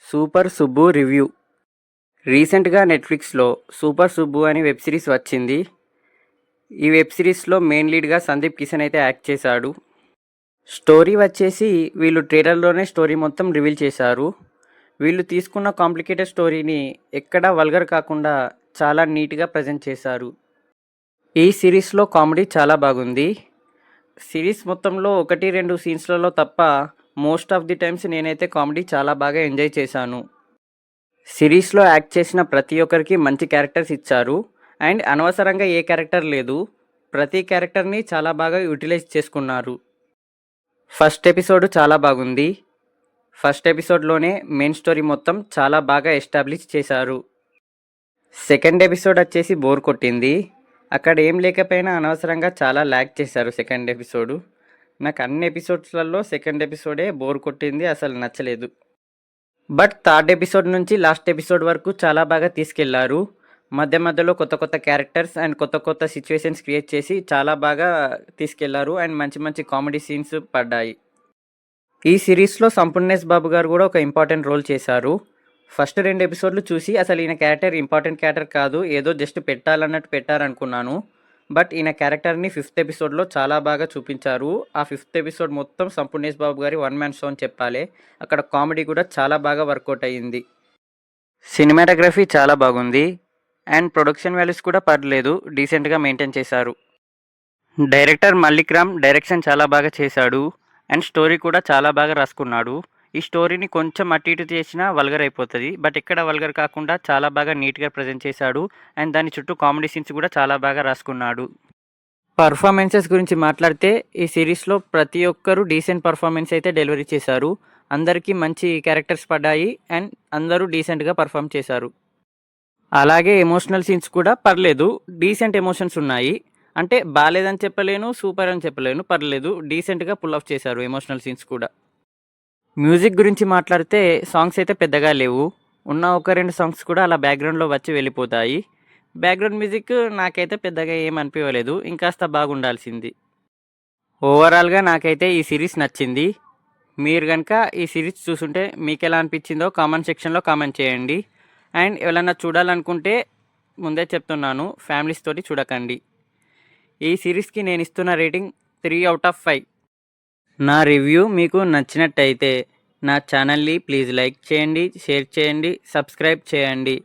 Super Subbu review. రీసెంట్గా నెట్ఫ్లిక్స్లో super Subbu అని వెబ్ సిరీస్ వచ్చింది. ఈ వెబ్ సిరీస్లో మెయిన్ లీడ్గా సందీప్ కిషన్ అయితే యాక్ట్ చేశాడు. స్టోరీ వచ్చేసి వీళ్ళు ట్రైలర్లోనే స్టోరీ మొత్తం రివీల్ చేశారు. వీళ్ళు తీసుకున్న కాంప్లికేటెడ్ స్టోరీని ఎక్కడా వల్గర్ కాకుండా చాలా నీట్గా ప్రజెంట్ చేశారు. ఈ సిరీస్లో కామెడీ చాలా బాగుంది. సిరీస్ మొత్తంలో 1-2 సీన్స్లలో తప్ప మోస్ట్ ఆఫ్ ది టైమ్స్ నేనైతే కామెడీ చాలా బాగా ఎంజాయ్ చేశాను. సిరీస్లో యాక్ట్ చేసిన ప్రతి ఒక్కరికి మంచి క్యారెక్టర్స్ ఇచ్చారు. అండ్ అనవసరంగా ఏ క్యారెక్టర్ లేదు. ప్రతి క్యారెక్టర్ని చాలా బాగా యూటిలైజ్ చేసుకున్నారు. ఫస్ట్ ఎపిసోడ్ చాలా బాగుంది. ఫస్ట్ ఎపిసోడ్లోనే మెయిన్ స్టోరీ మొత్తం చాలా బాగా ఎస్టాబ్లిష్ చేశారు. సెకండ్ ఎపిసోడ్ వచ్చేసి బోర్ కొట్టింది. అక్కడ ఏం లేకపోయినా అనవసరంగా చాలా ల్యాగ్ చేశారు సెకండ్ ఎపిసోడు. నాకు అన్ని ఎపిసోడ్స్లలో సెకండ్ ఎపిసోడే బోర్ కొట్టింది, అసలు నచ్చలేదు. బట్ థర్డ్ ఎపిసోడ్ నుంచి లాస్ట్ ఎపిసోడ్ వరకు చాలా బాగా తీసుకెళ్లారు. మధ్య మధ్యలో కొత్త కొత్త క్యారెక్టర్స్ అండ్ కొత్త కొత్త సిచ్యువేషన్స్ క్రియేట్ చేసి చాలా బాగా తీసుకెళ్లారు. అండ్ మంచి మంచి కామెడీ సీన్స్ పడ్డాయి. ఈ సిరీస్లో సంపూర్ణేష్ బాబు గారు కూడా ఒక ఇంపార్టెంట్ రోల్ చేశారు. ఫస్ట్ 2 ఎపిసోడ్లు చూసి అసలు ఈయన క్యారెక్టర్ ఇంపార్టెంట్ క్యారెక్టర్ కాదు, ఏదో జస్ట్ పెట్టాలన్నట్టు పెట్టారనుకున్నాను. బట్ ఈయన క్యారెక్టర్ని 5th ఎపిసోడ్లో చాలా బాగా చూపించారు. ఆ 5th ఎపిసోడ్ మొత్తం సంపూర్ణేష్ బాబు గారి వన్ మ్యాన్ షో అని చెప్పాలి. అక్కడ కామెడీ కూడా చాలా బాగా వర్కౌట్ అయ్యింది. సినిమాటోగ్రఫీ చాలా బాగుంది. అండ్ ప్రొడక్షన్ వాల్యూస్ కూడా పర్లేదు, డీసెంట్గా మెయింటైన్ చేశారు. డైరెక్టర్ మల్లిక్ రామ్ డైరెక్షన్ చాలా బాగా చేశాడు. అండ్ స్టోరీ కూడా చాలా బాగా రాసుకున్నాడు. ఈ స్టోరీని కొంచెం అటు ఇటు చేసినా వల్గర్ అయిపోతుంది. బట్ ఇక్కడ వల్గర్ కాకుండా చాలా బాగా నీట్గా ప్రజెంట్ చేశాడు. అండ్ దాని చుట్టూ కామెడీ సీన్స్ కూడా చాలా బాగా రాసుకున్నాడు. పర్ఫార్మెన్సెస్ గురించి మాట్లాడితే ఈ సిరీస్లో ప్రతి ఒక్కరూ డీసెంట్ పర్ఫార్మెన్స్ అయితే డెలివరీ చేశారు. అందరికీ మంచి క్యారెక్టర్స్ పడ్డాయి. అండ్ అందరూ డీసెంట్గా పర్ఫామ్ చేశారు. అలాగే ఎమోషనల్ సీన్స్ కూడా పర్లేదు, డీసెంట్ ఎమోషన్స్ ఉన్నాయి. అంటే బాగాలేదని చెప్పలేను, సూపర్ అని చెప్పలేను, పర్లేదు, డీసెంట్గా పుల్ ఆఫ్ చేశారు ఎమోషనల్ సీన్స్ కూడా. మ్యూజిక్ గురించి మాట్లాడితే సాంగ్స్ అయితే పెద్దగా లేవు. ఉన్న 1-2 సాంగ్స్ కూడా అలా బ్యాక్గ్రౌండ్లో వచ్చి వెళ్ళిపోతాయి. బ్యాక్గ్రౌండ్ మ్యూజిక్ నాకైతే పెద్దగా ఏం అనిపించలేదు, ఇంకాస్త బాగుండాల్సింది. ఓవరాల్గా నాకైతే ఈ సిరీస్ నచ్చింది. మీరు కనుక ఈ సిరీస్ చూసుంటే మీకు ఎలా అనిపించిందో కామెంట్ సెక్షన్లో కామెంట్ చేయండి. అండ్ ఎవరైనా చూడాలనుకుంటే ముందే చెప్తున్నాను, ఫ్యామిలీస్ తోటి చూడకండి. ఈ సిరీస్కి నేను ఇస్తున్న రేటింగ్ 3/5. నా రివ్యూ మీకు నచ్చినట్టయితే నా ఛానల్ని ప్లీజ్ లైక్ చేయండి, షేర్ చేయండి, సబ్స్క్రైబ్ చేయండి.